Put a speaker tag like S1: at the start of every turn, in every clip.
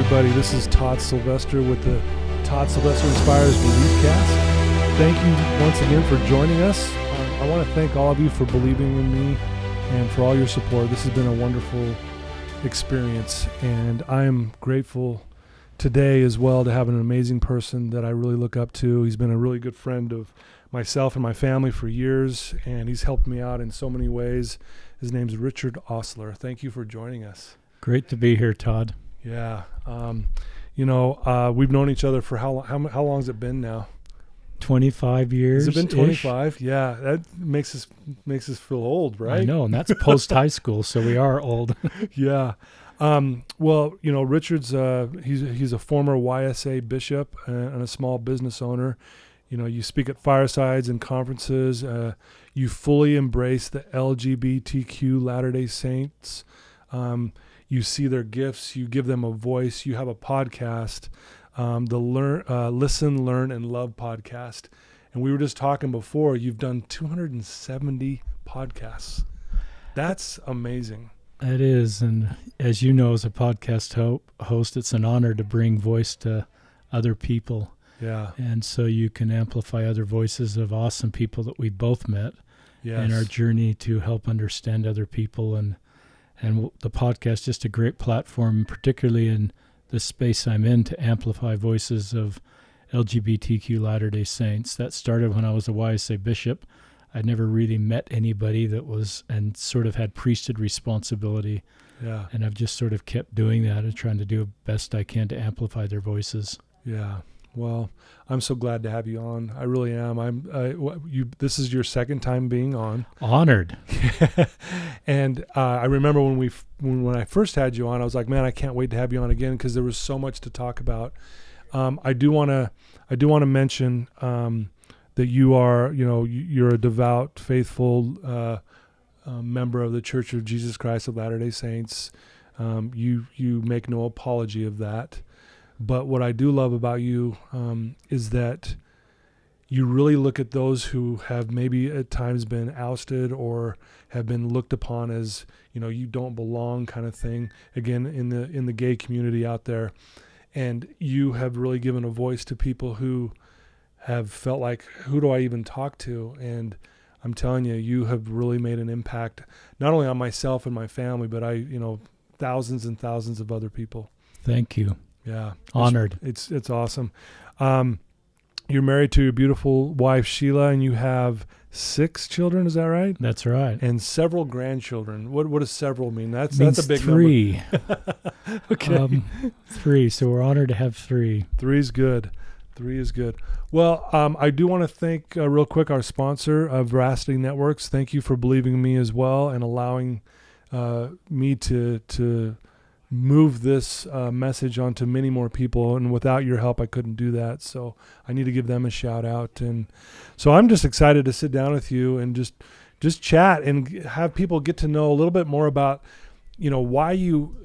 S1: everybody. This is Todd Sylvester with the Todd Sylvester Inspires Belief Cast. Thank you once again for joining us. I want to thank all of you for believing in me and for all your support. This has been a wonderful experience, and I am grateful today as well to have an amazing person that I really look up to. He's been a really good friend of myself and my family for years, and he's helped me out in so many ways. His name's Richard Ostler. Thank you for joining us.
S2: Great to be here, Todd.
S1: Yeah. We've known each other for how long has it been now?
S2: 25 years.
S1: Has it been 25? Yeah. That makes us feel old, right?
S2: I know, and that's post high school, so we are old.
S1: Yeah. Richard's he's a former YSA bishop and a small business owner. You know, you speak at firesides and conferences. You fully embrace the LGBTQ Latter-day Saints. You see their gifts. You give them a voice. You have a podcast, the Listen, Learn, and Love podcast. And we were just talking before, you've done 270 podcasts. That's amazing.
S2: It is. And as you know, as a podcast host, it's an honor to bring voice to other people.
S1: Yeah.
S2: And so you can amplify other voices of awesome people that we both met in our journey to help understand other people. And the podcast is just a great platform, particularly in the space I'm in, to amplify voices of LGBTQ Latter-day Saints. That started when I was a YSA bishop. I'd never really met anybody that was and sort of had priesthood responsibility.
S1: Yeah.
S2: And I've just sort of kept doing that and trying to do the best I can to amplify their voices.
S1: Yeah. Well, I'm so glad to have you on. I really am. This is your second time being on.
S2: Honored.
S1: And I remember when I first had you on, I was like, man, I can't wait to have you on again because there was so much to talk about. I do want to mention that you're a devout, faithful member of the Church of Jesus Christ of Latter-day Saints. You make no apology of that. But what I do love about you is that you really look at those who have maybe at times been ousted or have been looked upon as, you don't belong kind of thing, again, in the gay community out there. And you have really given a voice to people who have felt like, who do I even talk to? And I'm telling you, you have really made an impact, not only on myself and my family, but thousands and thousands of other people.
S2: Thank you.
S1: Yeah.
S2: Honored.
S1: It's awesome. You're married to your beautiful wife, Sheila, and you have 6 children. Is that right?
S2: That's right.
S1: And several grandchildren. What does several mean? That's a big
S2: 3.
S1: number. Okay.
S2: 3. So we're honored to have 3.
S1: 3 is good. 3 is good. Well, I do want to thank real quick our sponsor, Veracity Networks. Thank you for believing in me as well and allowing me to move this message onto many more people, and without your help I couldn't do that, so I need to give them a shout out. And so I'm just excited to sit down with you and just chat and have people get to know a little bit more about why you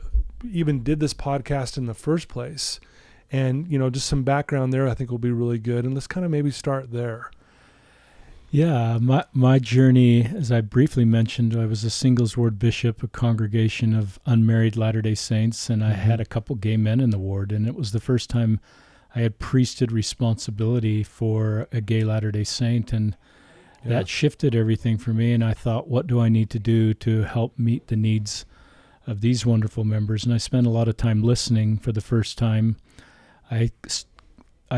S1: even did this podcast in the first place, and just some background there I think will be really good. And let's kind of maybe start there.
S2: Yeah, my journey, as I briefly mentioned, I was a singles ward bishop, a congregation of unmarried Latter-day Saints, and I had a couple gay men in the ward, and it was the first time I had priesthood responsibility for a gay Latter-day Saint, and that shifted everything for me, and I thought, what do I need to do to help meet the needs of these wonderful members? And I spent a lot of time listening for the first time. I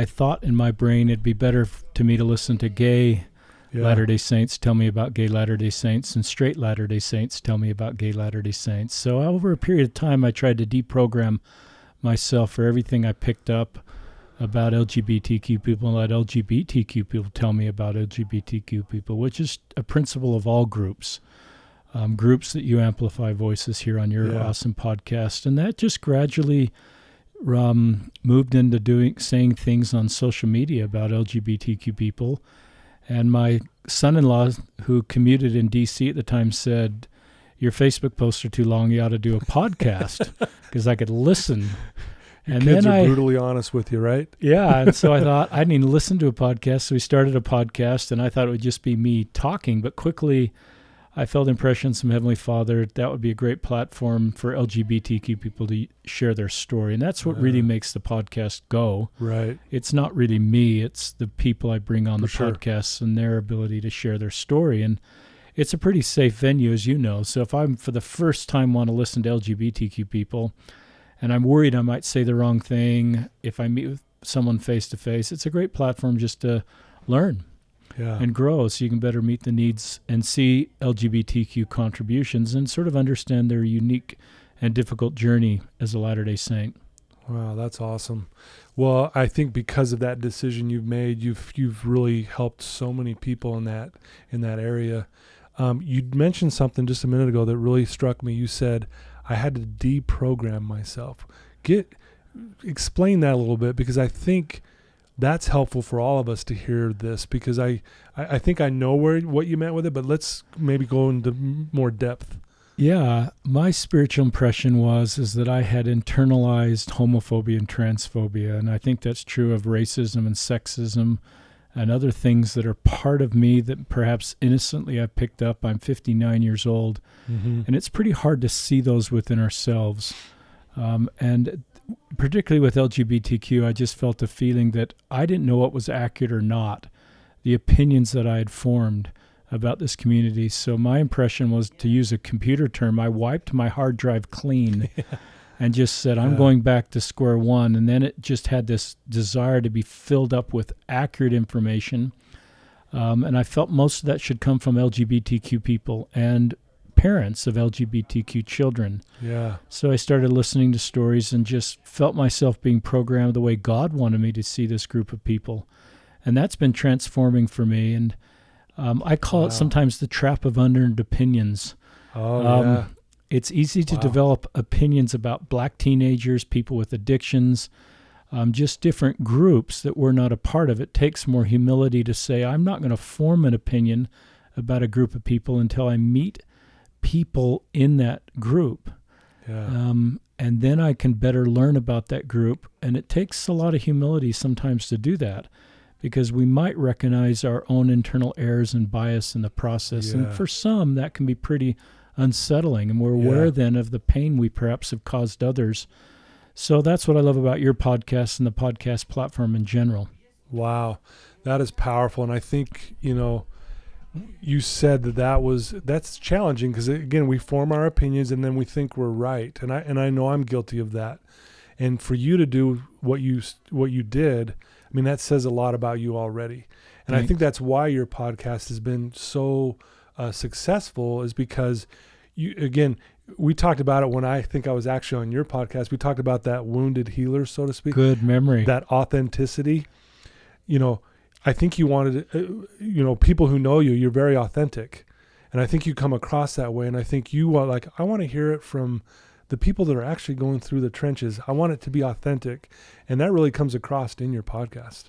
S2: thought in my brain it'd be better to me to listen to gay Latter-day Saints tell me about gay Latter-day Saints, and straight Latter-day Saints tell me about gay Latter-day Saints. So over a period of time, I tried to deprogram myself for everything I picked up about LGBTQ people and let LGBTQ people tell me about LGBTQ people, which is a principle of all groups that you amplify voices here on your awesome podcast. And that just gradually moved into saying things on social media about LGBTQ people. And my son-in-law, who commuted in D.C. at the time, said, your Facebook posts are too long, you ought to do a podcast, because I could listen.
S1: And kids are brutally honest with you, right?
S2: Yeah, and so I thought, I need to listen to a podcast. So we started a podcast, and I thought it would just be me talking. But quickly, I felt impressions from Heavenly Father. That would be a great platform for LGBTQ people to share their story. And that's what really makes the podcast go.
S1: Right.
S2: It's not really me. It's the people I bring on the
S1: sure.
S2: podcasts and their ability to share their story. And it's a pretty safe venue, as you know. So if I'm for the first time want to listen to LGBTQ people and I'm worried I might say the wrong thing if I meet with someone face to face, it's a great platform just to learn. And grow, so you can better meet the needs and see LGBTQ contributions and sort of understand their unique and difficult journey as a Latter-day Saint.
S1: Wow, that's awesome. Well, I think because of that decision you've made, you've really helped so many people in that area. You mentioned something just a minute ago that really struck me. You said I had to deprogram myself. Explain that a little bit, because I think that's helpful for all of us to hear this, because I think I know what you meant with it, but let's maybe go into more depth.
S2: Yeah, my spiritual impression is that I had internalized homophobia and transphobia, and I think that's true of racism and sexism and other things that are part of me that perhaps innocently I picked up. I'm 59 years old, and it's pretty hard to see those within ourselves. And particularly with LGBTQ, I just felt a feeling that I didn't know what was accurate or not, the opinions that I had formed about this community. So my impression was, to use a computer term, I wiped my hard drive clean and just said, I'm going back to square one. And then it just had this desire to be filled up with accurate information. And I felt most of that should come from LGBTQ people and parents of LGBTQ children.
S1: Yeah.
S2: So I started listening to stories and just felt myself being programmed the way God wanted me to see this group of people. And that's been transforming for me. And I call it sometimes the trap of unearned opinions. It's easy to develop opinions about Black teenagers, people with addictions, just different groups that we're not a part of. It takes more humility to say, I'm not going to form an opinion about a group of people until I meet people in that group. And then I can better learn about that group. And it takes a lot of humility sometimes to do that, because we might recognize our own internal errors and bias in the process. And for some, that can be pretty unsettling. And we're aware then of the pain we perhaps have caused others. So that's what I love about your podcast and the podcast platform in general.
S1: Wow. That is powerful. And I think, you said that's challenging, because again, we form our opinions and then we think we're right. And I know I'm guilty of that. And for you to do what you did, I mean, that says a lot about you already. And I think that's why your podcast has been so successful, is because we talked about it when I think I was actually on your podcast. We talked about that wounded healer, so to speak.
S2: Good memory.
S1: That authenticity. I think you wanted, people who know you, you're very authentic. And I think you come across that way. And I think you are like, I want to hear it from the people that are actually going through the trenches. I want it to be authentic. And that really comes across in your podcast.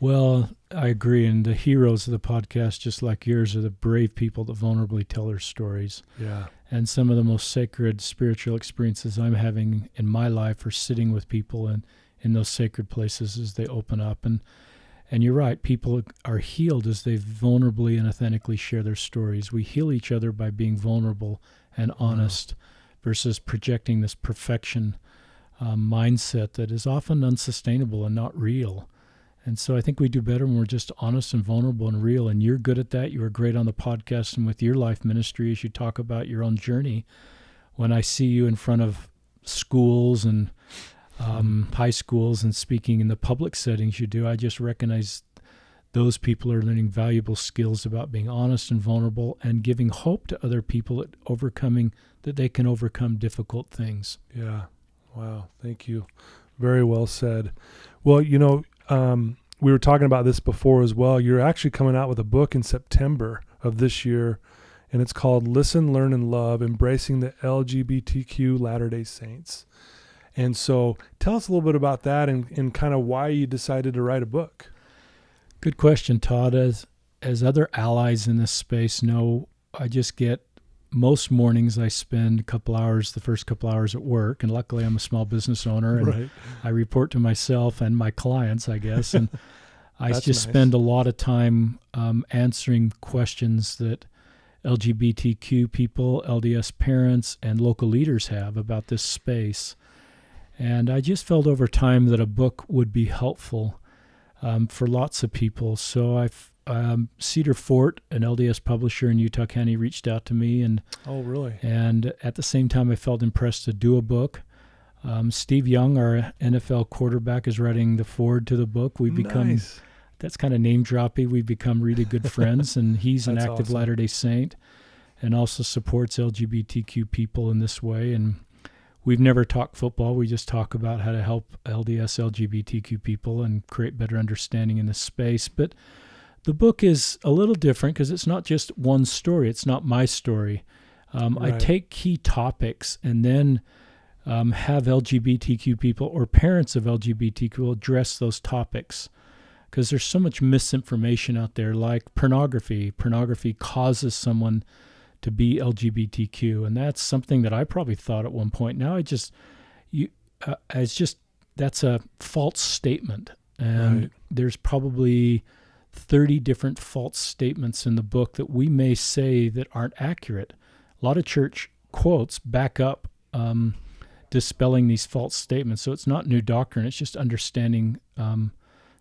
S2: Well, I agree. And the heroes of the podcast, just like yours, are the brave people that vulnerably tell their stories.
S1: Yeah.
S2: And some of the most sacred spiritual experiences I'm having in my life are sitting with people in those sacred places as they open up. And you're right, people are healed as they vulnerably and authentically share their stories. We heal each other by being vulnerable and honest versus projecting this perfection mindset that is often unsustainable and not real. And so I think we do better when we're just honest and vulnerable and real. And you're good at that. You were great on the podcast and with your life ministry as you talk about your own journey. When I see you in front of schools and high schools and speaking in the public settings you do, I just recognize those people are learning valuable skills about being honest and vulnerable and giving hope to other people that they can overcome difficult things.
S1: Yeah. Wow. Thank you. Very well said. Well, we were talking about this before as well. You're actually coming out with a book in September of this year, and it's called Listen, Learn, and Love, Embracing the LGBTQ Latter-day Saints. And so tell us a little bit about that and kind of why you decided to write a book.
S2: Good question, Todd. As other allies in this space know, I just get, most mornings I spend the first couple hours at work, and luckily I'm a small business owner, and I report to myself and my clients, I guess, and I just spend a lot of time answering questions that LGBTQ people, LDS parents, and local leaders have about this space. And I just felt over time that a book would be helpful for lots of people. So Cedar Fort, an LDS publisher in Utah County, reached out to me, and
S1: Oh, really?
S2: and at the same time, I felt impressed to do a book. Steve Young, our NFL quarterback, is writing the foreword to the book. We've become,
S1: Nice.
S2: that's kind of name droppy. We've become really good friends, and he's an
S1: That's
S2: active
S1: awesome.
S2: Latter-day Saint and also supports LGBTQ people in this way. And we've never talked football. We just talk about how to help LDS LGBTQ people and create better understanding in this space. But the book is a little different because it's not just one story. It's not my story. I
S1: Right.
S2: take key topics and then have LGBTQ people or parents of LGBTQ address those topics, because there's so much misinformation out there, like pornography. Pornography causes someone to be LGBTQ, and that's something that I probably thought at one point. Now that's a false statement, and
S1: Right.
S2: there's probably 30 different false statements in the book that we may say that aren't accurate. A lot of church quotes back up dispelling these false statements. So it's not new doctrine. It's just understanding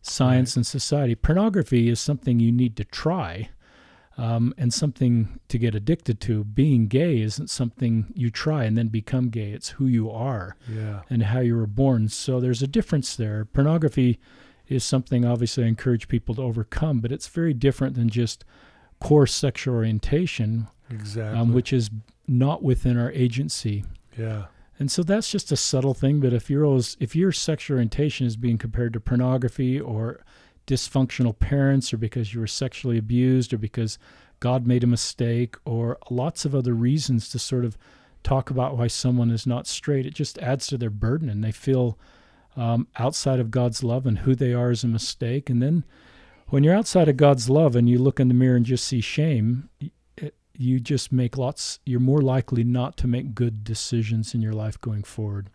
S2: science and society. Pornography is something you need to try and something to get addicted to. Being gay isn't something you try and then become gay. It's who you are
S1: Yeah.
S2: and how you were born. So there's a difference there. Pornography is something obviously I encourage people to overcome, but it's very different than just coarse sexual orientation,
S1: Exactly.
S2: which is not within our agency.
S1: Yeah.
S2: And so that's just a subtle thing. But if your sexual orientation is being compared to pornography or dysfunctional parents, or because you were sexually abused, or because God made a mistake, or lots of other reasons to sort of talk about why someone is not straight, it just adds to their burden, and they feel outside of God's love, and who they are is a mistake. And then when you're outside of God's love and you look in the mirror and just see shame, you just you're more likely not to make good decisions in your life going forward.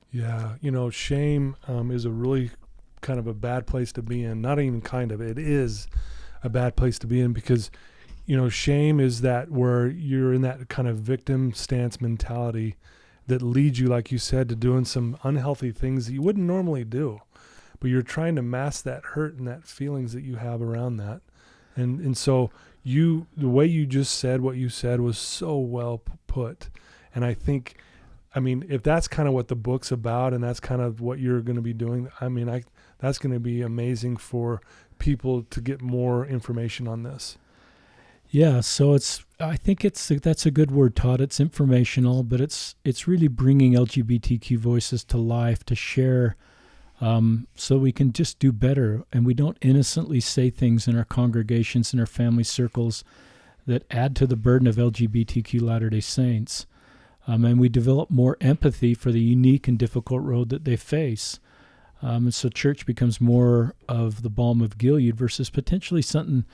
S1: Yeah. Shame is a really kind of a bad place to be in. Not even kind of, it is a bad place to be in, because, shame is that where you're in that kind of victim stance mentality that leads you, like you said, to doing some unhealthy things that you wouldn't normally do. But you're trying to mask that hurt and that feelings that you have around that. And so the way you just said what you said was so well put. And I think, if that's kind of what the book's about, and that's kind of what you're going to be doing, that's going to be amazing for people to get more information on this.
S2: Yeah, so I think that's a good word, Todd. It's informational, but it's really bringing LGBTQ voices to life, to share, so we can just do better, and we don't innocently say things in our congregations and our family circles that add to the burden of LGBTQ Latter-day Saints, and we develop more empathy for the unique and difficult road that they face. And so church becomes more of the balm of Gilead versus potentially something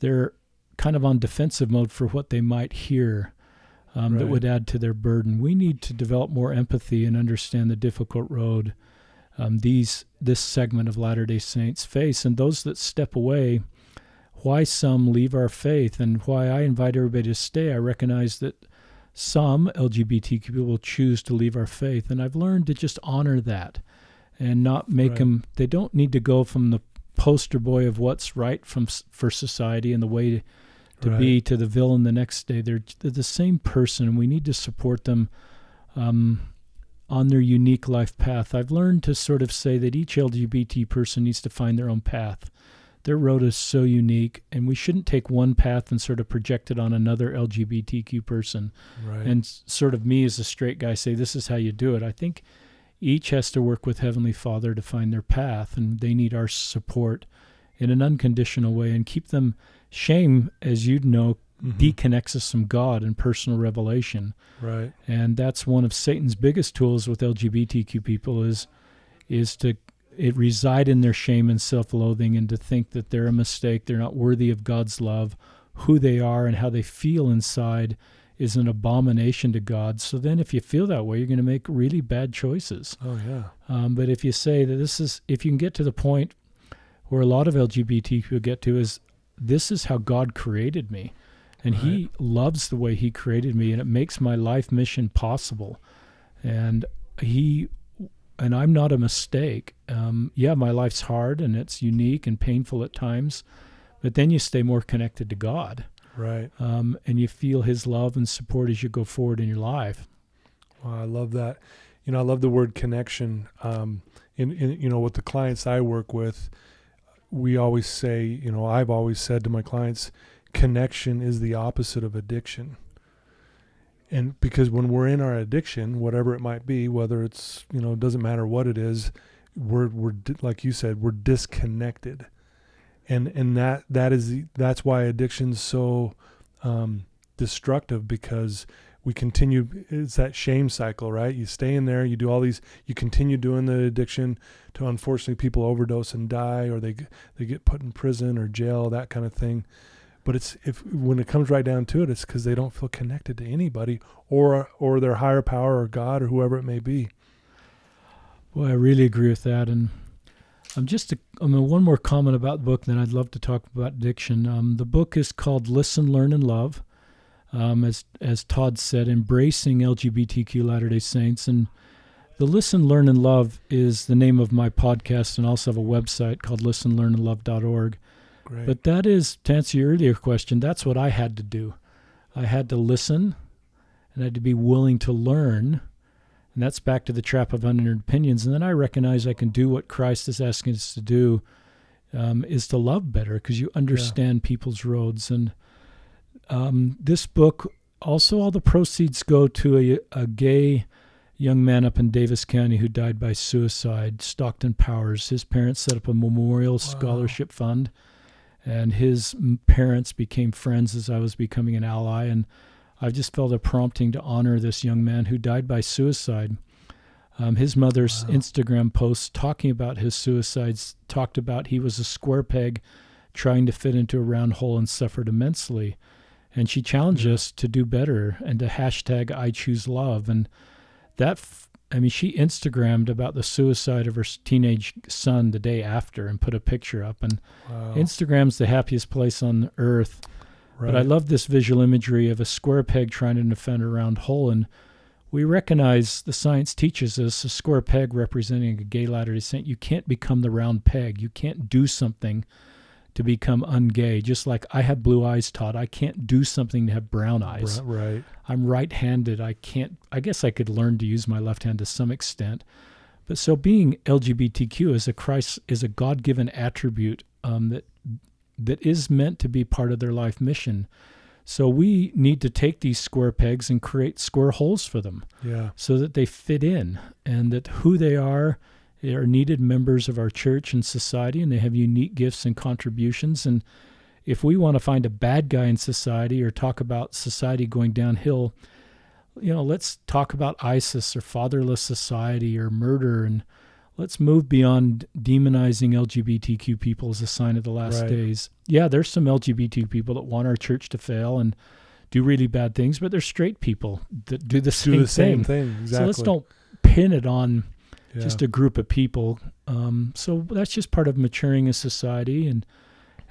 S2: they're kind of on defensive mode for what they might hear that would add to their burden. We need to develop more empathy and understand the difficult road this segment of Latter-day Saints face, and those that step away, why some leave our faith, and why I invite everybody to stay. I recognize that some LGBTQ people will choose to leave our faith, and I've learned to just honor that and not make them, they don't need to go from the poster boy of what's right for society and the way to be to the villain the next day. They're the same person, and we need to support them on their unique life path. I've learned to sort of say that each LGBT person needs to find their own path. Their road is so unique, and we shouldn't take one path and sort of project it on another LGBTQ person.
S1: Right.
S2: And sort of me as a straight guy say, this is how you do it. I think each has to work with Heavenly Father to find their path, and they need our support in an unconditional way, and keep them. Shame, as you know, deconnects us from God and personal revelation.
S1: Right.
S2: And that's one of Satan's biggest tools with LGBTQ people is to reside in their shame and self-loathing, and to think that they're a mistake, they're not worthy of God's love, who they are and how they feel inside is an abomination to God. So then if you feel that way, you're going to make really bad choices.
S1: Oh, yeah.
S2: But if you say that if you can get to the point where a lot of LGBT people get to is, this is how God created me, And he loves the way he created me, and it makes my life mission possible. And I'm not a mistake. My life's hard and it's unique and painful at times, but then you stay more connected to God.
S1: Right.
S2: And you feel his love and support as you go forward in your life.
S1: Well, I love that. I love the word connection. In with the clients I work with, we always say, I've always said to my clients, connection is the opposite of addiction. And because when we're in our addiction, whatever it might be, whether it's, it doesn't matter what it is, we're like you said, we're disconnected. And that's why addiction's so destructive, because we continue. It's that shame cycle, right? You stay in there, you do all these, you continue doing the addiction to, unfortunately, people overdose and die, or they get put in prison or jail, that kind of thing. But when it comes right down to it, it's because they don't feel connected to anybody or their higher power or God or whoever it may be.
S2: Well, I really agree with that. And one more comment about the book, then I'd love to talk about addiction. The book is called Listen, Learn, and Love. As Todd said, embracing LGBTQ Latter-day Saints. And the Listen, Learn, and Love is the name of my podcast, and I also have a website called listenlearnandlove.org.
S1: Great.
S2: But that is, to answer your earlier question, that's what I had to do. I had to listen, and I had to be willing to learn. And that's back to the trap of unentered opinions. And then I recognize I can do what Christ is asking us to do, is to love better, because you understand people's roads. And this book, also all the proceeds go to a gay young man up in Davis County who died by suicide, Stockton Powers. His parents set up a memorial scholarship fund, and his parents became friends as I was becoming an ally. And I just felt a prompting to honor this young man who died by suicide. His mother's Instagram post talking about his suicides talked about he was a square peg trying to fit into a round hole and suffered immensely. And she challenged us to do better and to hashtag I choose love. And she Instagrammed about the suicide of her teenage son the day after and put a picture up. And Instagram's the happiest place on earth. Right. But I love this visual imagery of a square peg trying to defend a round hole. And we recognize, the science teaches us, a square peg representing a gay Latter-day Saint. You can't become the round peg. You can't do something to become ungay. Just like I have blue eyes, Todd. I can't do something to have brown eyes.
S1: Right.
S2: I'm right-handed. I guess I could learn to use my left hand to some extent. But so being LGBTQ is a God-given attribute that is meant to be part of their life mission. So we need to take these square pegs and create square holes for them, so that they fit in, and that who they are needed members of our church and society, and they have unique gifts and contributions. And if we want to find a bad guy in society or talk about society going downhill, let's talk about ISIS or fatherless society or murder, and let's move beyond demonizing LGBTQ people as a sign of the last days. Yeah, there's some LGBT people that want our church to fail and do really bad things, but there's straight people that do the same thing.
S1: Exactly.
S2: So let's don't pin it on just a group of people. So that's just part of maturing as society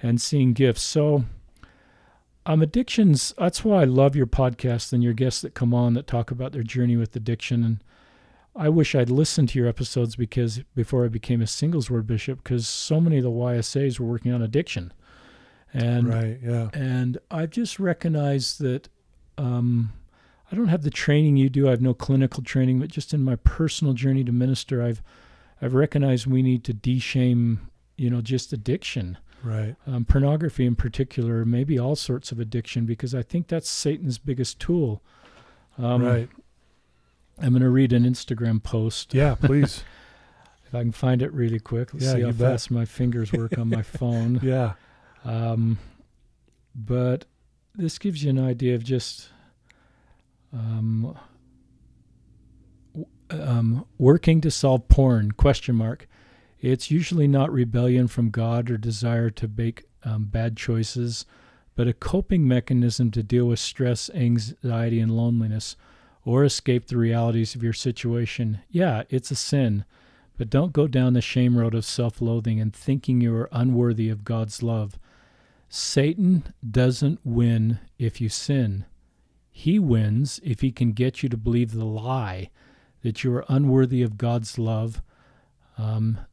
S2: and seeing gifts. So addictions, that's why I love your podcast and your guests that come on that talk about their journey with addiction. And I wish I'd listened to your episodes before I became a singles word bishop, because so many of the YSAs were working on addiction. And and I've just recognized that I don't have the training you do. I have no clinical training, but just in my personal journey to minister, I've recognized we need to de-shame, just addiction.
S1: Right.
S2: Pornography in particular, maybe all sorts of addiction, because I think that's Satan's biggest tool.
S1: Right.
S2: I'm going to read an Instagram post.
S1: Yeah, please.
S2: If I can find it really quick. Let's see how fast my fingers work on my phone.
S1: Yeah.
S2: But this gives you an idea of just working to solve porn, ? It's usually not rebellion from God or desire to make bad choices, but a coping mechanism to deal with stress, anxiety, and loneliness, or escape the realities of your situation. Yeah, it's a sin, but don't go down the shame road of self-loathing and thinking you are unworthy of God's love. Satan doesn't win if you sin. He wins if he can get you to believe the lie that you are unworthy of God's love.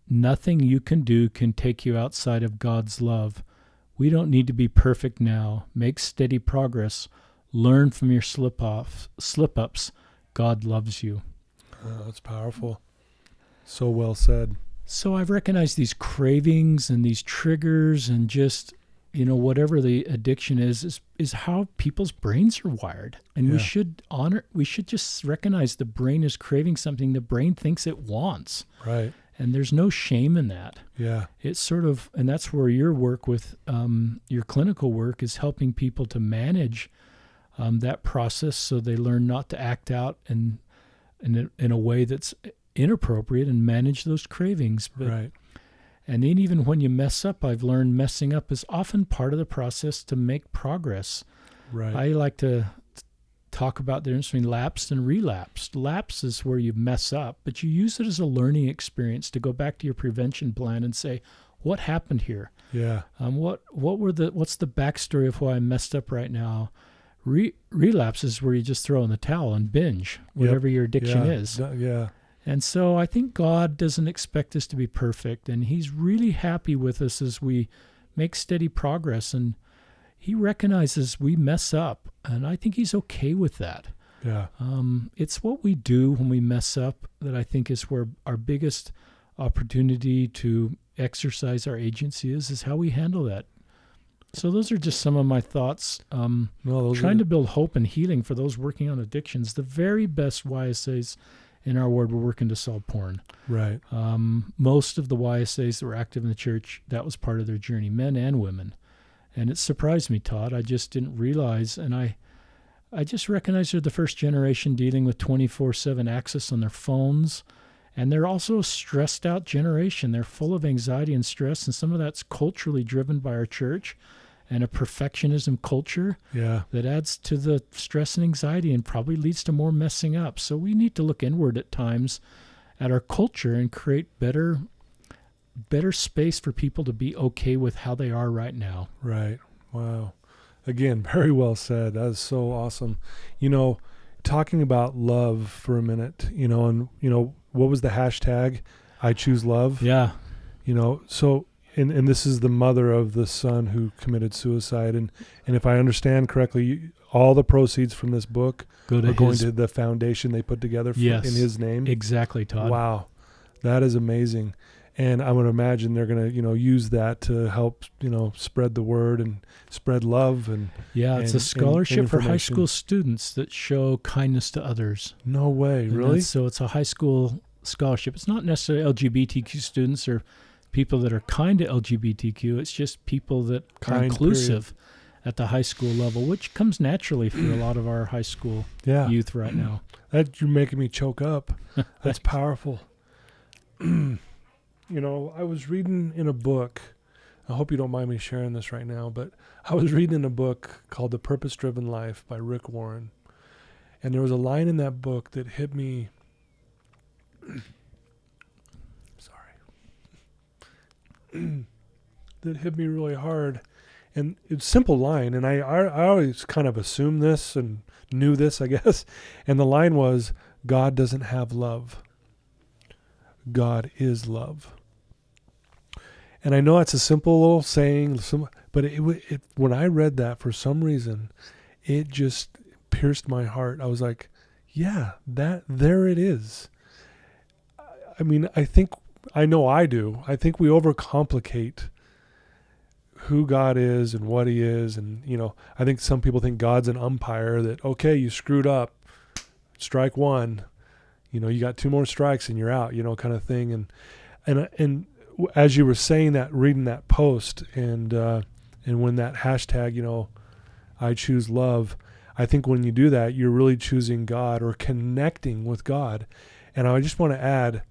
S2: Nothing you can do can take you outside of God's love. We don't need to be perfect now. Make steady progress. Learn from your slip-ups. God loves you.
S1: Oh, that's powerful. So well said.
S2: So I've recognized these cravings and these triggers and just, whatever the addiction is how people's brains are wired. And we should just recognize the brain is craving something the brain thinks it wants.
S1: Right.
S2: And there's no shame in that.
S1: Yeah.
S2: It's sort of, and that's where your work with your clinical work is helping people to manage that process so they learn not to act out in a way that's inappropriate and manage those cravings. But,
S1: right.
S2: And then even when you mess up, I've learned messing up is often part of the process to make progress.
S1: Right.
S2: I like to talk about the difference between lapsed and relapsed. Lapse is where you mess up, but you use it as a learning experience to go back to your prevention plan and say, what happened here?
S1: Yeah.
S2: What's the backstory of why I messed up right now? Relapse is where you just throw in the towel and binge whatever your addiction is.
S1: Yeah.
S2: And so I think God doesn't expect us to be perfect, and he's really happy with us as we make steady progress, and he recognizes we mess up, and I think he's okay with that.
S1: Yeah.
S2: It's what we do when we mess up that I think is where our biggest opportunity to exercise our agency is how we handle that. So those are just some of my thoughts. Trying to build hope and healing for those working on addictions. The very best YSAs in our ward were working to solve porn.
S1: Right.
S2: Most of the YSAs that were active in the church, that was part of their journey, men and women. And it surprised me, Todd. I just didn't realize. And I just recognized they're the first generation dealing with 24/7 access on their phones. And they're also a stressed out generation. They're full of anxiety and stress. And some of that's culturally driven by our church and a perfectionism culture that adds to the stress and anxiety and probably leads to more messing up. So we need to look inward at times at our culture and create better space for people to be okay with how they are right now.
S1: Right. Wow. Again, very well said. That is so awesome. Talking about love for a minute, and, what was the hashtag? I choose love.
S2: Yeah.
S1: So, and this is the mother of the son who committed suicide. And if I understand correctly, all the proceeds from this book are going to the foundation they put together in his name.
S2: Exactly, Todd.
S1: Wow. That is amazing. And I would imagine they're going to, use that to help, spread the word and spread love.
S2: It's a scholarship for high school students that show kindness to others.
S1: No way, really?
S2: So it's a high school scholarship. It's not necessarily LGBTQ students or people that are kind to LGBTQ. It's just people that are inclusive at the high school level, which comes naturally for a lot of our high school youth right now.
S1: You're making me choke up. That's powerful. I was reading in a book, I hope you don't mind me sharing this right now, but I was reading in a book called The Purpose-Driven Life by Rick Warren. And there was a line in that book that hit me, that hit me really hard. And it's a simple line, and I always kind of assumed this and knew this, I guess. And the line was, God doesn't have love. God is love. And I know it's a simple little saying, but it when I read that, for some reason, it just pierced my heart. I was like, there it is. I mean, I think we overcomplicate who God is and what he is. And, I think some people think God's an umpire that, okay, you screwed up, strike one. You got 2 more strikes and you're out, kind of thing. And as you were saying that, reading that post, and when that hashtag, I choose love, I think when you do that, you're really choosing God or connecting with God. And I just want to add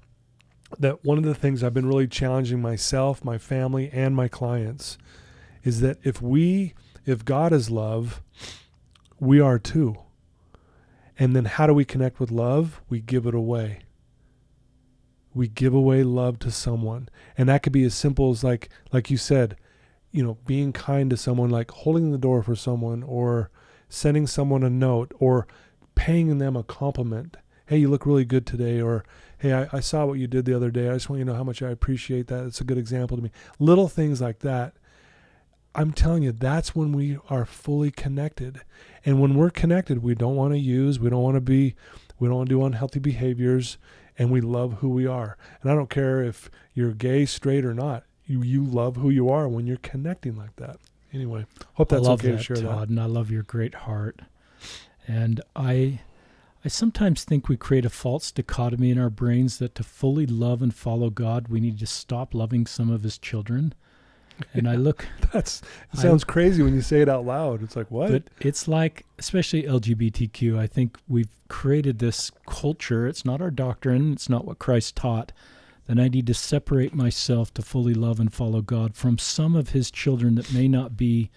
S1: that one of the things I've been really challenging myself, my family, and my clients is that if God is love, we are too. And then how do we connect with love? We give it away. We give away love to someone. And that could be as simple as like you said, being kind to someone, like holding the door for someone, or sending someone a note, or paying them a compliment. Hey, you look really good today. Or, hey, I saw what you did the other day. I just want you to know how much I appreciate that. It's a good example to me. Little things like that. I'm telling you, that's when we are fully connected. And when we're connected, we don't want to use, we don't want to do unhealthy behaviors, and we love who we are. And I don't care if you're gay, straight, or not. You love who you are when you're connecting like that. Anyway, hope that's okay to share
S2: Todd,
S1: that.
S2: And I love your great heart. And I sometimes think we create a false dichotomy in our brains that to fully love and follow God, we need to stop loving some of his children. And I look...
S1: It sounds crazy when you say it out loud. It's like, what?
S2: But it's like, especially LGBTQ, I think we've created this culture. It's not our doctrine. It's not what Christ taught. That I need to separate myself to fully love and follow God from some of his children that may not be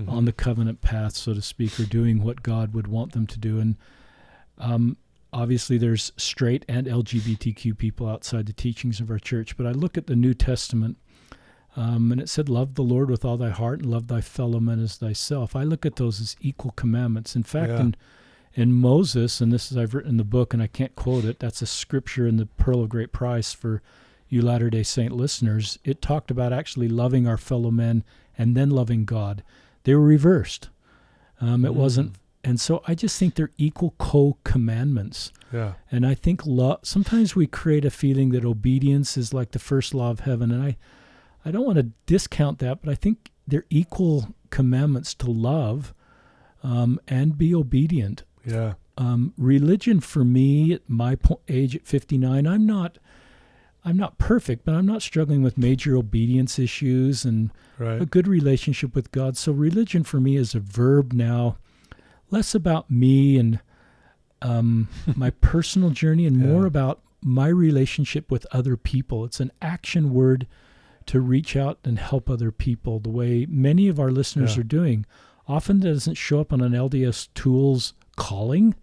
S2: on the covenant path, so to speak, or doing what God would want them to do. And obviously there's straight and LGBTQ people outside the teachings of our church. But I look at the New Testament, and it said, love the Lord with all thy heart and love thy fellow man as thyself. I look at those as equal commandments. In fact, in Moses, and this is I've written in the book, and I can't quote it, that's a scripture in the Pearl of Great Price for you Latter-day Saint listeners. It talked about actually loving our fellow men and then loving God. They were reversed. It wasn't, and so I just think they're equal co-commandments.
S1: Yeah.
S2: And I think sometimes we create a feeling that obedience is like the first law of heaven, and I don't want to discount that, but I think they're equal commandments to love and be obedient.
S1: Yeah.
S2: Religion for me at my age at 59, I'm not perfect, but I'm not struggling with major obedience issues and a good relationship with God. So religion for me is a verb now, less about me and my personal journey and more about my relationship with other people. It's an action word to reach out and help other people the way many of our listeners are doing. Often that doesn't show up on an LDS Tools calling.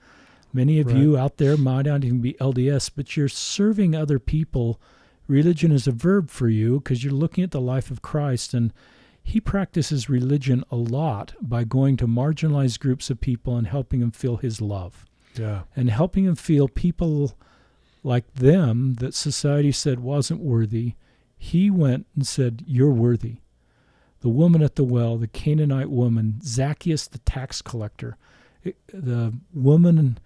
S2: Many of you out there might not even be LDS, but you're serving other people. Religion is a verb for you because you're looking at the life of Christ, and he practices religion a lot by going to marginalized groups of people and helping them feel his love.
S1: Yeah.
S2: And helping them feel people like them that society said wasn't worthy. He went and said, you're worthy. The woman at the well, the Canaanite woman, Zacchaeus the tax collector, the woman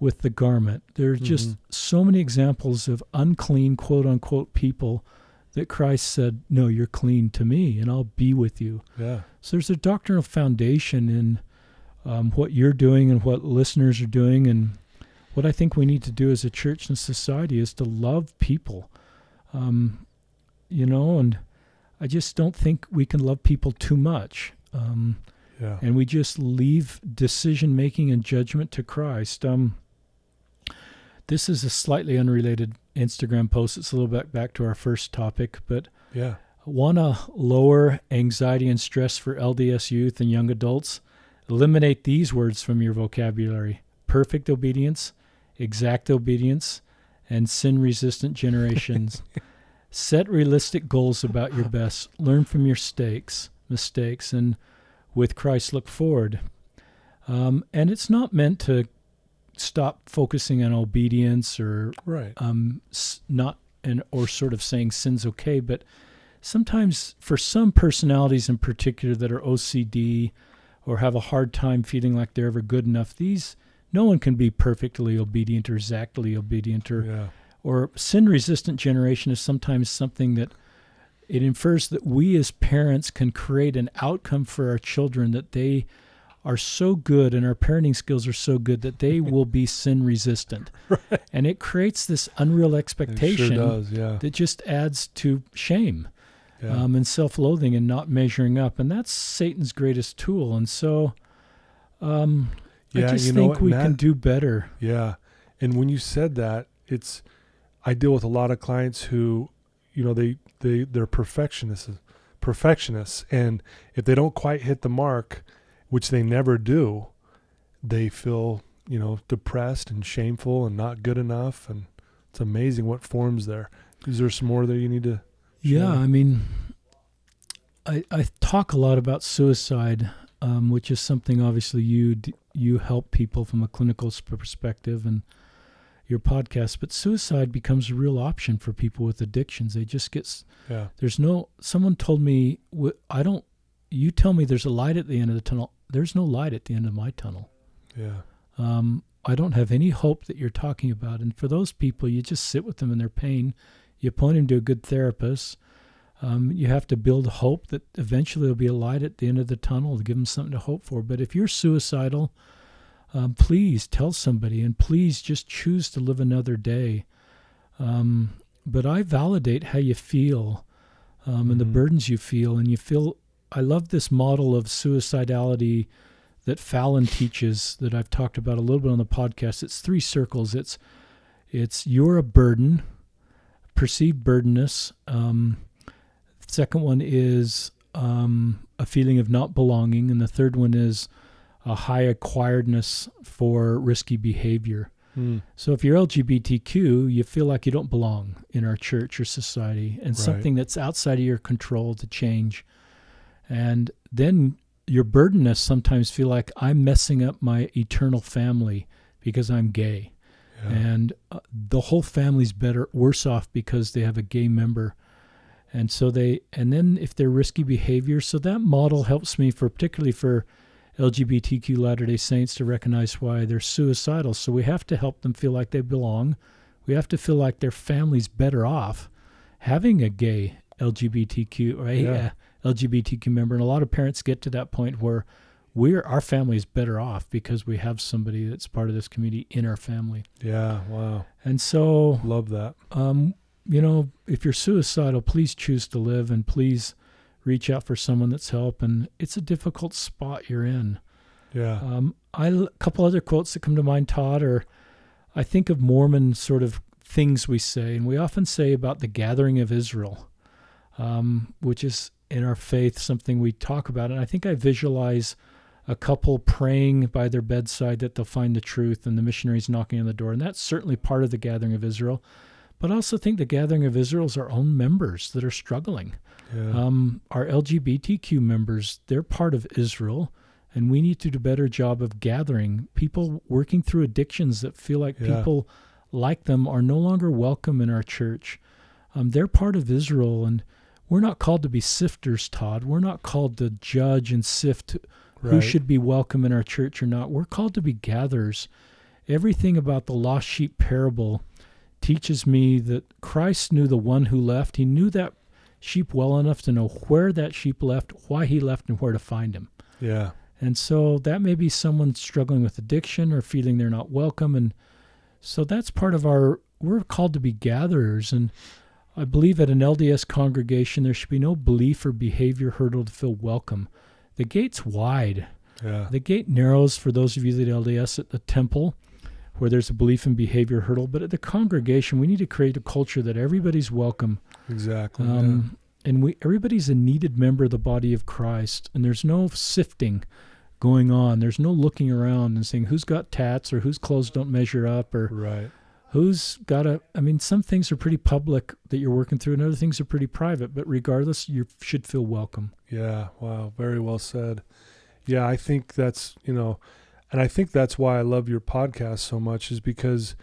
S2: with the garment. There are just so many examples of unclean, quote-unquote, people that Christ said, no, you're clean to me, and I'll be with you.
S1: Yeah.
S2: So there's a doctrinal foundation in what you're doing and what listeners are doing, and what I think we need to do as a church and society is to love people. And I just don't think we can love people too much. And we just leave decision-making and judgment to Christ. This is a slightly unrelated Instagram post. It's a little bit back to our first topic, but want to lower anxiety and stress for LDS youth and young adults? Eliminate these words from your vocabulary: perfect obedience, exact obedience, and sin-resistant generations. Set realistic goals about your best. Learn from your mistakes, and with Christ look forward. And it's not meant to stop focusing on obedience or or sort of saying sin's okay, but sometimes for some personalities in particular that are OCD or have a hard time feeling like they're ever good enough, no one can be perfectly obedient or exactly obedient or sin-resistant generation is sometimes something that it infers that we as parents can create an outcome for our children that they are so good and our parenting skills are so good that they will be sin-resistant. And it creates this unreal expectation that just adds to shame and self-loathing and not measuring up. And that's Satan's greatest tool. And so I just think we can do better.
S1: Yeah. And when you said that, I deal with a lot of clients who, they're perfectionists, and if they don't quite hit the mark, which they never do, they feel, depressed and shameful and not good enough. And it's amazing what forms there. Is there some more that you need to share?
S2: Yeah, I mean, I talk a lot about suicide, which is something obviously you help people from a clinical perspective and your podcast, but suicide becomes a real option for people with addictions. They just someone told me, you tell me there's a light at the end of the tunnel. There's no light at the end of my tunnel.
S1: Yeah.
S2: I don't have any hope that you're talking about. And for those people, you just sit with them in their pain. You point them to a good therapist. You have to build hope that eventually there'll be a light at the end of the tunnel to give them something to hope for. But if you're suicidal, please tell somebody, and please just choose to live another day. But I validate how you feel and the burdens you feel. And I love this model of suicidality that Fallon teaches that I've talked about a little bit on the podcast. It's 3 circles. It's you're a burden, perceived burdenness. Second one is a feeling of not belonging. And the third one is a high acquiredness for risky behavior. So if you're LGBTQ, you feel like you don't belong in our church or society, and something that's outside of your control to change. And then your burdenness sometimes feel like I'm messing up my eternal family because I'm gay. Yeah. And the whole family's worse off because they have a gay member. And then if they're risky behavior, so that model helps me particularly for LGBTQ Latter-day Saints to recognize why they're suicidal. So we have to help them feel like they belong. We have to feel like their family's better off having a gay LGBTQ LGBTQ member. And a lot of parents get to that point where our family is better off because we have somebody that's part of this community in our family.
S1: Yeah, wow.
S2: And so
S1: love that.
S2: If you're suicidal, please choose to live, and please reach out for someone that's help. And it's a difficult spot you're in.
S1: Yeah.
S2: A couple other quotes that come to mind, Todd, I think of Mormon sort of things we say, and we often say about the gathering of Israel, which is in our faith something we talk about. And I think I visualize a couple praying by their bedside that they'll find the truth, and the missionaries knocking on the door. And that's certainly part of the gathering of Israel. But I also think the gathering of Israel is our own members that are struggling. Yeah. Our LGBTQ members, they're part of Israel, and we need to do a better job of gathering people working through addictions that feel like people like them are no longer welcome in our church. They're part of Israel, and we're not called to be sifters, Todd. We're not called to judge and sift who should be welcome in our church or not. We're called to be gatherers. Everything about the lost sheep parable teaches me that Christ knew the one who left. He knew that sheep well enough to know where that sheep left, why he left, and where to find him.
S1: Yeah.
S2: And so that may be someone struggling with addiction or feeling they're not welcome. And so that's part of we're called to be gatherers. And I believe at an LDS congregation, there should be no belief or behavior hurdle to feel welcome. The gate's wide.
S1: Yeah.
S2: The gate narrows for those of you that LDS at the temple, where there's a belief and behavior hurdle. But at the congregation, we need to create a culture that everybody's welcome.
S1: Exactly.
S2: And everybody's a needed member of the body of Christ. And there's no sifting going on. There's no looking around and saying who's got tats or whose clothes don't measure up or who's got some things are pretty public that you're working through and other things are pretty private. But regardless, you should feel welcome. Yeah.
S1: Wow. Very well said. Yeah, I think that's, and I think that's why I love your podcast so much, is because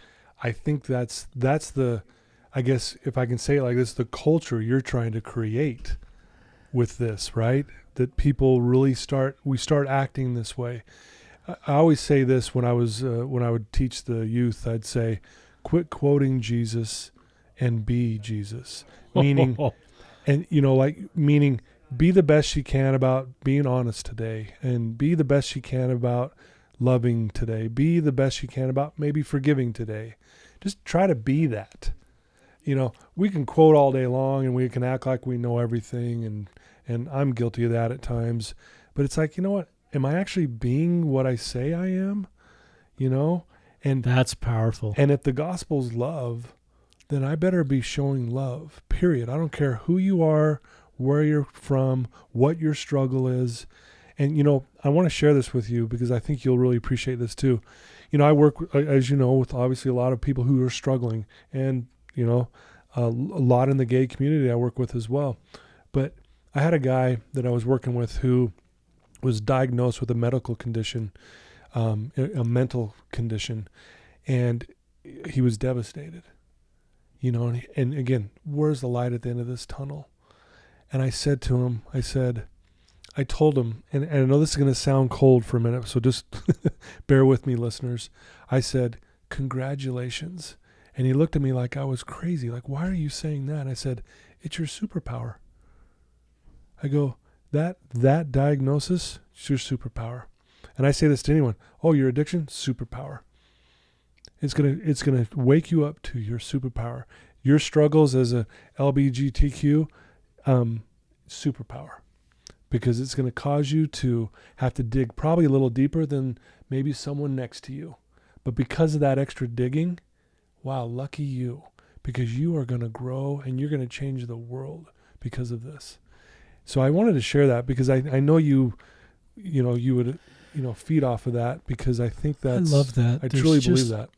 S1: I think that's the, I guess if I can say it like this, the culture you're trying to create with this, right? That people really start acting this way. I always say this when I would teach the youth, I'd say, quit quoting Jesus and be Jesus. Meaning, meaning be the best you can about being honest today, and be the best you can about loving today. Be the best you can about maybe forgiving today. Just try to be that. We can quote all day long and we can act like we know everything, and I'm guilty of that at times. But it's like, what? Am I actually being what I say I am? And
S2: that's powerful.
S1: And if the gospel's love, then I better be showing love, period. I don't care who you are, where you're from, what your struggle is. And, I want to share this with you because I think you'll really appreciate this too. I work, as you know, with obviously a lot of people who are struggling, and, a lot in the gay community I work with as well. But I had a guy that I was working with who was diagnosed with a medical condition, a mental condition, and he was devastated. And again, where's the light at the end of this tunnel? And I said to him, I told him, and I know this is going to sound cold for a minute, so just bear with me, listeners. I said, congratulations. And he looked at me like I was crazy. Like, why are you saying that? And I said, it's your superpower. I go, that diagnosis is your superpower. And I say this to anyone. Oh, your addiction? Superpower. It's gonna wake you up to your superpower. Your struggles as a LGBTQ superpower. Because it's going to cause you to have to dig probably a little deeper than maybe someone next to you. But because of that extra digging, wow, lucky you. Because you are going to grow and you're going to change the world because of this. So I wanted to share that because I know you would feed off of that, because I think that's...
S2: I love that.
S1: I truly believe that.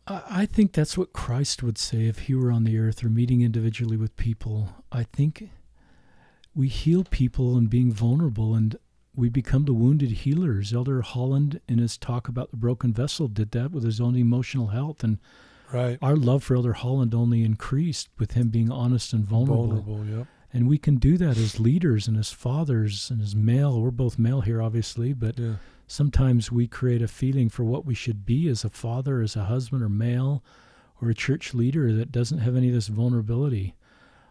S2: I think that's what Christ would say if he were on the earth or meeting individually with people. I think we heal people and being vulnerable, and we become the wounded healers. Elder Holland, in his talk about the broken vessel, did that with his own emotional health. And
S1: right.
S2: Our love for Elder Holland only increased with him being honest and vulnerable.
S1: Yep.
S2: And we can do that as leaders and as fathers and as male. We're both male here, obviously, but sometimes we create a feeling for what we should be as a father, as a husband or male, or a church leader that doesn't have any of this vulnerability.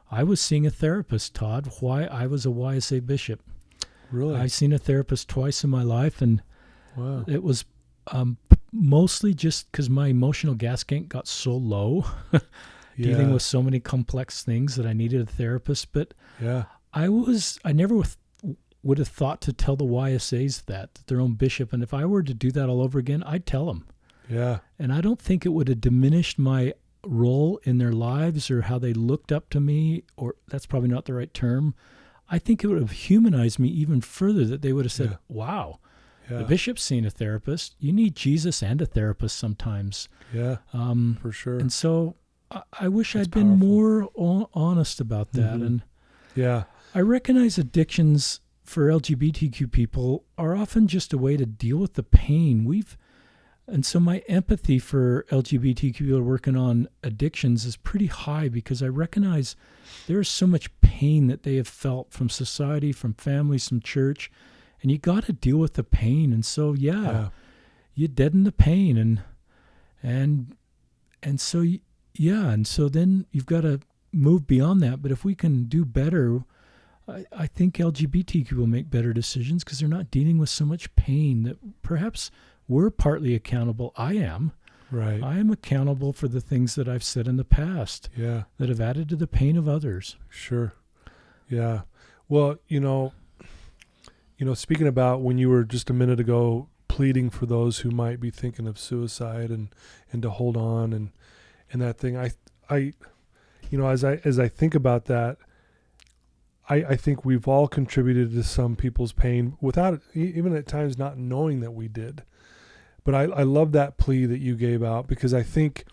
S2: I was seeing a therapist, Todd. Why? I was a YSA bishop.
S1: Really?
S2: I've seen a therapist twice in my life, and
S1: wow.
S2: It was mostly just because my emotional gas tank got so low, dealing with so many complex things that I needed a therapist. But I never would have thought to tell the YSAs that their own bishop. And if I were to do that all over again, I'd tell them.
S1: Yeah.
S2: And I don't think it would have diminished my role in their lives or how they looked up to me, or that's probably not the right term. I think it would have humanized me even further, that they would have said, wow, the bishop's seen a therapist. You need Jesus and a therapist sometimes.
S1: Yeah, for sure.
S2: And so I wish I'd been more honest about that.
S1: Mm-hmm.
S2: And I recognize addictions for LGBTQ people are often just a way to deal with the pain. And so my empathy for LGBTQ people working on addictions is pretty high, because I recognize there's so much pain that they have felt from society, from families, from church, and you got to deal with the pain. And so, you deaden the pain, and so then you've got to move beyond that. But if we can do better, I think LGBTQ will make better decisions, because they're not dealing with so much pain that perhaps we're partly accountable. I am.
S1: Right.
S2: I am accountable for the things that I've said in the past that have added to the pain of others.
S1: Sure. Yeah. Well, speaking about when you were just a minute ago pleading for those who might be thinking of suicide and to hold on and that thing, I as I think about that, I think we've all contributed to some people's pain without even at times not knowing that we did. But I love that plea that you gave out, because I think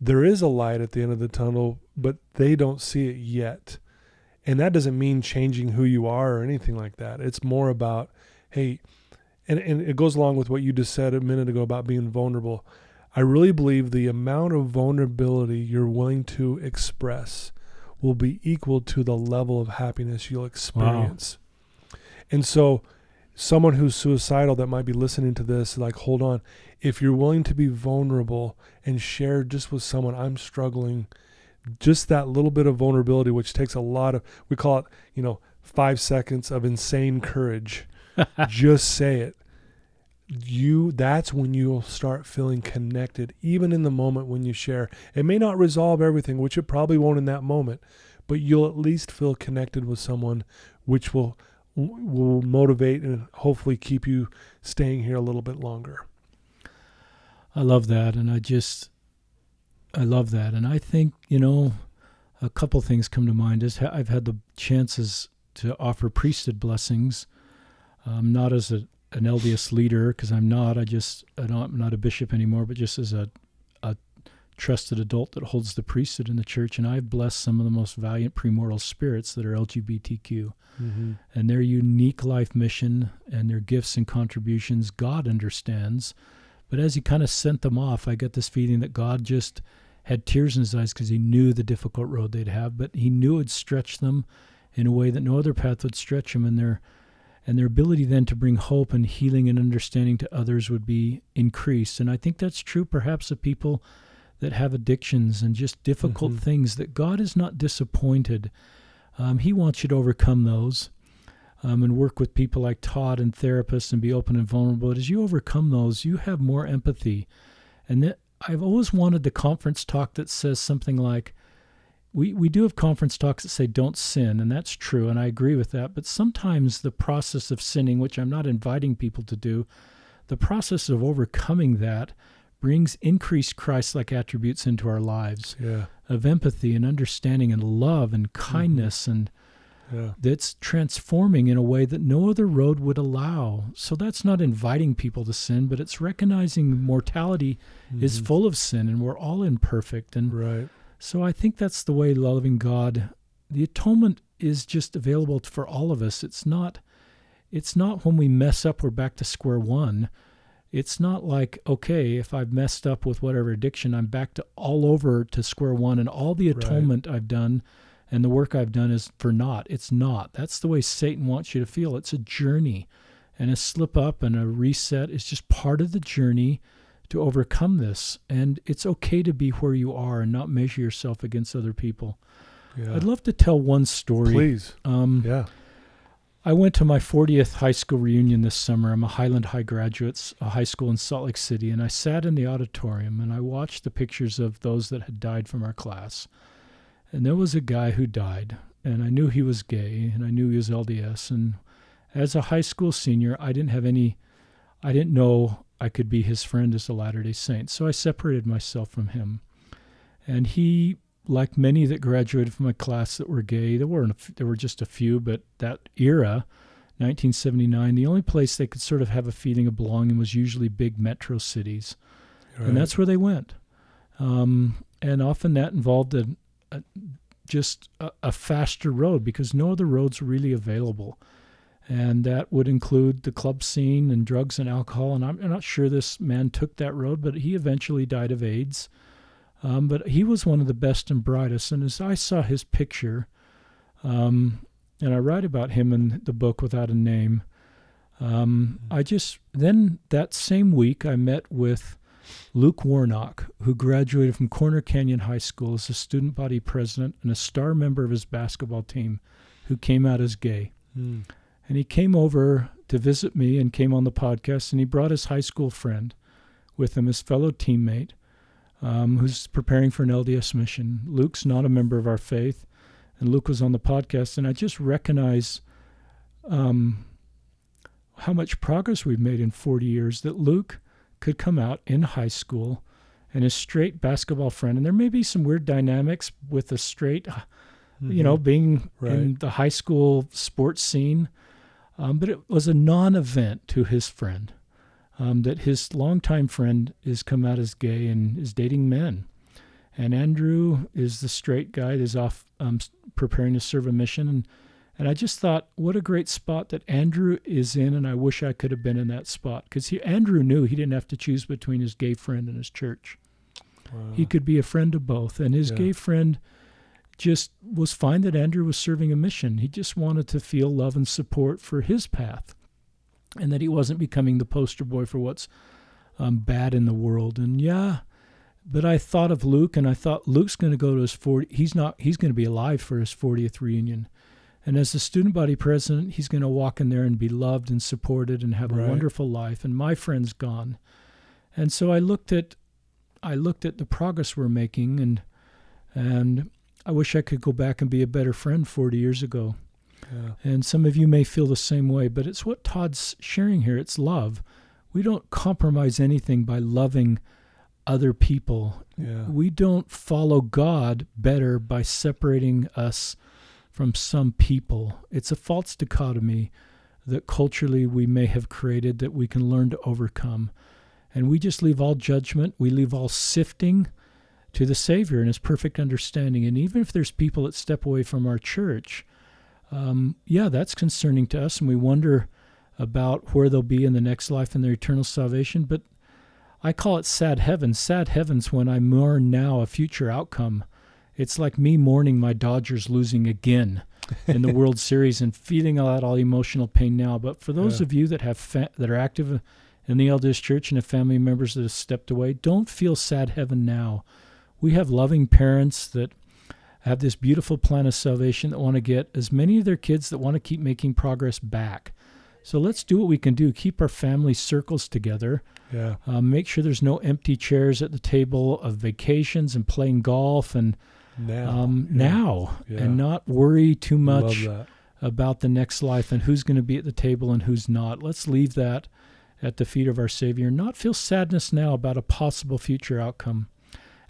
S1: there is a light at the end of the tunnel, but they don't see it yet. And that doesn't mean changing who you are or anything like that. It's more about, hey, and it goes along with what you just said a minute ago about being vulnerable. I really believe the amount of vulnerability you're willing to express will be equal to the level of happiness you'll experience. Wow. And so someone who's suicidal that might be listening to this, like, hold on. If you're willing to be vulnerable and share just with someone, I'm struggling, just that little bit of vulnerability, which takes a lot of, we call it, 5 seconds of insane courage. Just say it. That's when you'll start feeling connected, even in the moment when you share. It may not resolve everything, which it probably won't in that moment, but you'll at least feel connected with someone, which will motivate and hopefully keep you staying here a little bit longer.
S2: I love that. And I love that. And I think, a couple things come to mind. I've had the chances to offer priesthood blessings, not as an LDS leader, because I'm not. I'm not a bishop anymore, but just as a trusted adult that holds the priesthood in the church, and I've blessed some of the most valiant premortal spirits that are LGBTQ.
S1: Mm-hmm.
S2: And their unique life mission and their gifts and contributions, God understands. But as he kind of sent them off, I get this feeling that God just had tears in his eyes because he knew the difficult road they'd have, but he knew it would stretch them in a way that no other path would stretch them, and their ability then to bring hope and healing and understanding to others would be increased. And I think that's true perhaps of people that have addictions and just difficult things, that God is not disappointed. He wants you to overcome those and work with people like Todd and therapists and be open and vulnerable. But as you overcome those, you have more empathy. And I've always wanted the conference talk that says something like, we do have conference talks that say don't sin, and that's true, and I agree with that. But sometimes the process of sinning, which I'm not inviting people to do, the process of overcoming that brings increased Christ-like attributes into our lives, of empathy and understanding and love and kindness, and that's transforming in a way that no other road would allow. So that's not inviting people to sin, but it's recognizing mortality is full of sin, and we're all imperfect. And so I think that's the way loving God, the atonement is just available for all of us. It's not when we mess up, we're back to square one. It's not like, okay, if I've messed up with whatever addiction, I'm back to all over to square one, and all the atonement I've done and the work I've done is for naught. It's not. That's the way Satan wants you to feel. It's a journey, and a slip up and a reset is just part of the journey to overcome this. And it's okay to be where you are and not measure yourself against other people. I'd love to tell one story.
S1: Please.
S2: I went to my 40th high school reunion this summer. I'm a Highland High graduate, a high school in Salt Lake City, and I sat in the auditorium and I watched the pictures of those that had died from our class. And there was a guy who died, and I knew he was gay, and I knew he was LDS. And as a high school senior, I didn't know I could be his friend as a Latter-day Saint. So I separated myself from him. And he, like many that graduated from my class that were gay, there were just a few, but that era, 1979, the only place they could sort of have a feeling of belonging was usually big metro cities. And that's where they went. And often that involved just a faster road because no other roads were really available. And that would include the club scene and drugs and alcohol. And I'm not sure this man took that road, but he eventually died of AIDS. But he was one of the best and brightest. And as I saw his picture, and I write about him in the book without a name, then that same week I met with Luke Warnock, who graduated from Corner Canyon High School as a student body president and a star member of his basketball team, who came out as gay. And he came over to visit me and came on the podcast, and he brought his high school friend with him, his fellow teammate, who's preparing for an LDS mission. Luke's not a member of our faith, and Luke was on the podcast, and I just recognize how much progress we've made in 40 years, that Luke could come out in high school and his straight basketball friend, and there may be some weird dynamics with the straight, being in the high school sports scene, but it was a non-event to his friend. That his longtime friend is come out as gay and is dating men. And Andrew is the straight guy that is off preparing to serve a mission. And I just thought, what a great spot that Andrew is in, and I wish I could have been in that spot. Because Andrew knew he didn't have to choose between his gay friend and his church. Wow. He could be a friend of both. And his gay friend just was fine that Andrew was serving a mission. He just wanted to feel love and support for his path, and that he wasn't becoming the poster boy for what's bad in the world. And but I thought of Luke, and I thought Luke's going to go to his 40. He's going to be alive for his 40th reunion. And as the student body president, he's going to walk in there and be loved and supported and have a wonderful life. And my friend's gone. And so I looked at the progress we're making, and I wish I could go back and be a better friend 40 years ago. And some of you may feel the same way, but it's what Todd's sharing here. It's love. We don't compromise anything by loving other people. We don't follow God better by separating us from some people. It's a false dichotomy that culturally we may have created that we can learn to overcome. And we just leave all judgment, we leave all sifting to the Savior and his perfect understanding. And even if there's people that step away from our church, that's concerning to us, and we wonder about where they'll be in the next life and their eternal salvation. But I call it sad heavens. Sad heavens when I mourn now a future outcome. It's like me mourning my Dodgers losing again in the World Series and feeling all emotional pain now. But for those of you that have that are active in the LDS Church and have family members that have stepped away, don't feel sad heaven now. We have loving parents that have this beautiful plan of salvation that want to get as many of their kids that want to keep making progress back. So let's do what we can do. Keep our family circles together.
S1: Yeah.
S2: Make sure there's no empty chairs at the table of vacations and playing golf and now, and not worry too much about the next life and who's going to be at the table and who's not. Let's leave that at the feet of our Savior and not feel sadness now about a possible future outcome.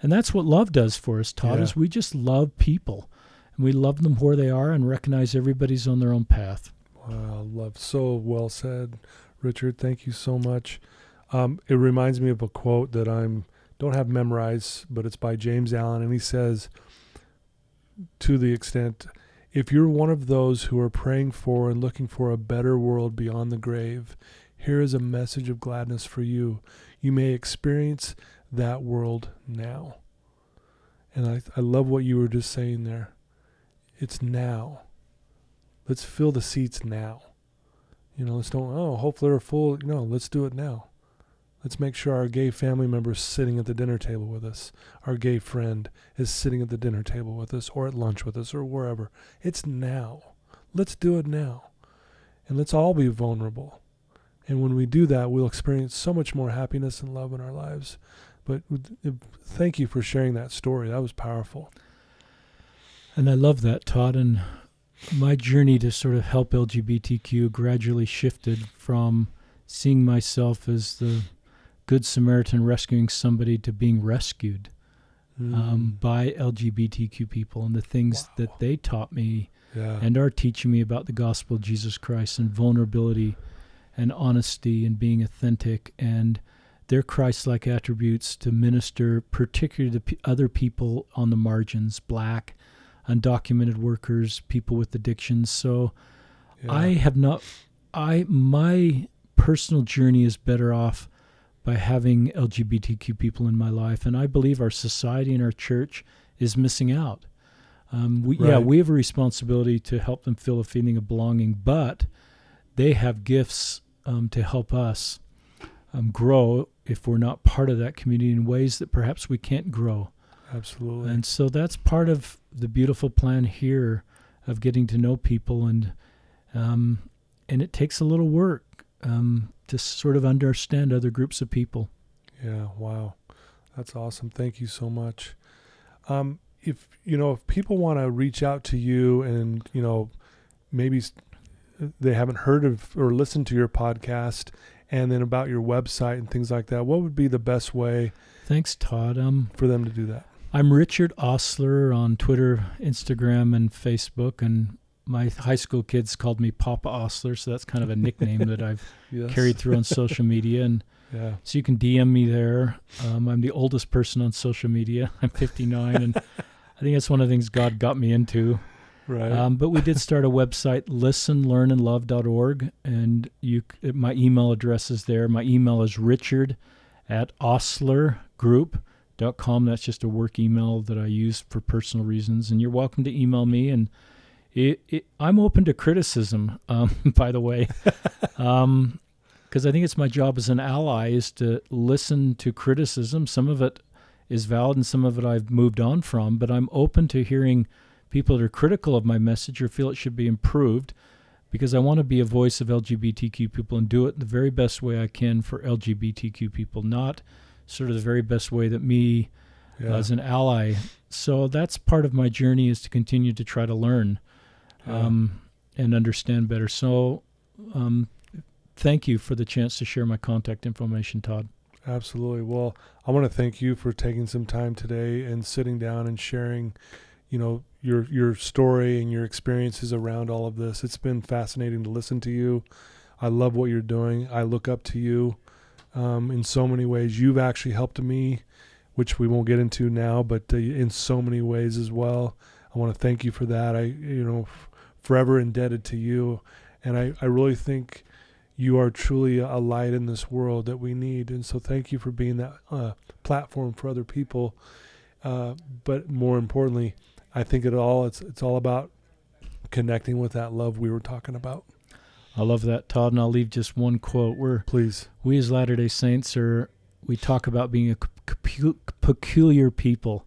S2: And that's what love does for us, Todd, is we just love people. And we love them where they are and recognize everybody's on their own path.
S1: Wow, love. So well said, Richard. Thank you so much. It reminds me of a quote that don't have memorized, but it's by James Allen, and he says, to the extent, if you're one of those who are praying for and looking for a better world beyond the grave, here is a message of gladness for you. You may experience that world now. And I love what you were just saying there. It's now. Let's fill the seats now. Let's don't, hopefully they're full. No, let's do it now. Let's make sure our gay family member is sitting at the dinner table with us. Our gay friend is sitting at the dinner table with us or at lunch with us or wherever. It's now. Let's do it now. And let's all be vulnerable. And when we do that, we'll experience so much more happiness and love in our lives. But thank you for sharing that story. That was powerful.
S2: And I love that, Todd. And my journey to sort of help LGBTQ gradually shifted from seeing myself as the Good Samaritan rescuing somebody to being rescued by LGBTQ people and the things that they taught me and are teaching me about the gospel of Jesus Christ and vulnerability and honesty and being authentic and their Christ-like attributes to minister particularly to other people on the margins, Black, undocumented workers, people with addictions. So my personal journey is better off by having LGBTQ people in my life, and I believe our society and our church is missing out. We have a responsibility to help them feel a feeling of belonging, but they have gifts to help us grow if we're not part of that community in ways that perhaps we can't grow.
S1: Absolutely.
S2: And so that's part of the beautiful plan here of getting to know people, and it takes a little work to sort of understand other groups of people.
S1: Yeah, wow. That's awesome. Thank you so much. If people want to reach out to you and, maybe they haven't heard of or listened to your podcast and then about your website and things like that, what would be the best way?
S2: Thanks, Todd.
S1: For them to do that?
S2: I'm Richard Ostler on Twitter, Instagram, and Facebook, and my high school kids called me Papa Ostler, so that's kind of a nickname that I've carried through on social media. And so you can DM me there. I'm the oldest person on social media. I'm 59, and I think that's one of the things God got me into.
S1: Right.
S2: But we did start a website, listenlearnandlove.org, and my email address is there. My email is richard@ostlergroup.com. That's just a work email that I use for personal reasons, and you're welcome to email me. And I'm open to criticism, by the way, because I think it's my job as an ally is to listen to criticism. Some of it is valid and some of it I've moved on from, but I'm open to hearing people that are critical of my message or feel it should be improved, because I want to be a voice of LGBTQ people and do it the very best way I can for LGBTQ people, not sort of the very best way that me as an ally. So that's part of my journey, is to continue to try to learn and understand better. So thank you for the chance to share my contact information, Todd.
S1: Absolutely. Well, I want to thank you for taking some time today and sitting down and sharing, your story and your experiences around all of this. It's been fascinating to listen to you. I love what you're doing. I look up to you in so many ways. You've actually helped me which we won't get into now, but in so many ways as well. I want to thank you for that. Forever indebted to you. And I really think you are truly a light in this world that we need. And so thank you for being that platform for other people. But more importantly, I think it's all about connecting with that love we were talking about.
S2: I love that, Todd, and I'll leave just one quote.
S1: Please.
S2: We as Latter-day Saints we talk about being a peculiar people,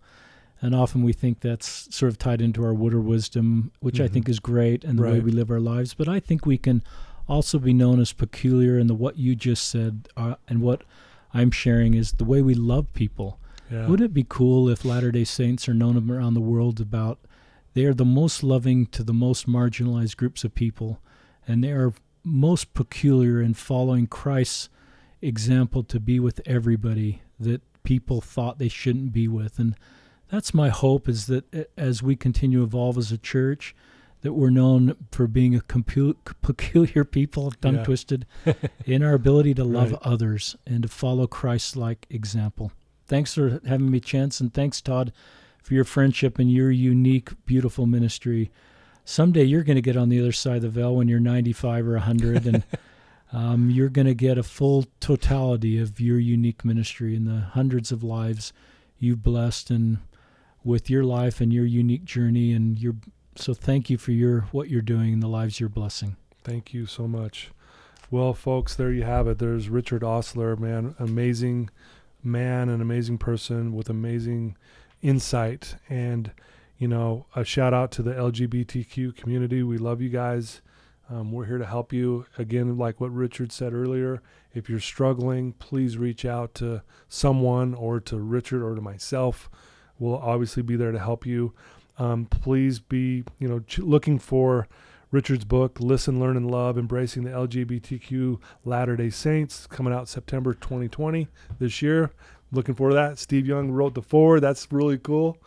S2: and often we think that's sort of tied into our Woodward wisdom, which I think is great, and the way we live our lives. But I think we can also be known as peculiar in what you just said, and what I'm sharing is the way we love people. Yeah. Wouldn't it be cool if Latter-day Saints are known around the world about they are the most loving to the most marginalized groups of people, and they are most peculiar in following Christ's example to be with everybody that people thought they shouldn't be with. And that's my hope, is that as we continue to evolve as a church, that we're known for being a peculiar people, tongue-twisted, in our ability to love others and to follow Christ-like example. Thanks for having me, Chance, and thanks, Todd, for your friendship and your unique, beautiful ministry. Someday you're going to get on the other side of the veil when you're 95 or 100, and you're going to get a full totality of your unique ministry and the hundreds of lives you've blessed, and with your life and your unique journey. And so thank you for what you're doing and the lives you're blessing.
S1: Thank you so much. Well, folks, there you have it. There's Richard Ostler, man, amazing man, an amazing person with amazing insight. And a shout out to the LGBTQ community. We love you guys. We're here to help you. Again, like what Richard said earlier, if you're struggling, please reach out to someone, or to Richard or to myself. We'll obviously be there to help you. Please be, looking for Richard's book, Listen, Learn, and Love, Embracing the LGBTQ Latter-day Saints, coming out September 2020 this year. Looking forward to that. Steve Young wrote the foreword. That's really cool.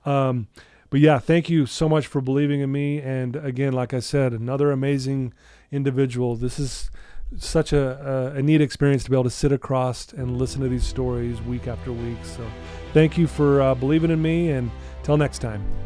S1: But yeah, thank you so much for believing in me. And again, like I said, another amazing individual. This is such a neat experience to be able to sit across and listen to these stories week after week. So thank you for believing in me, and till next time.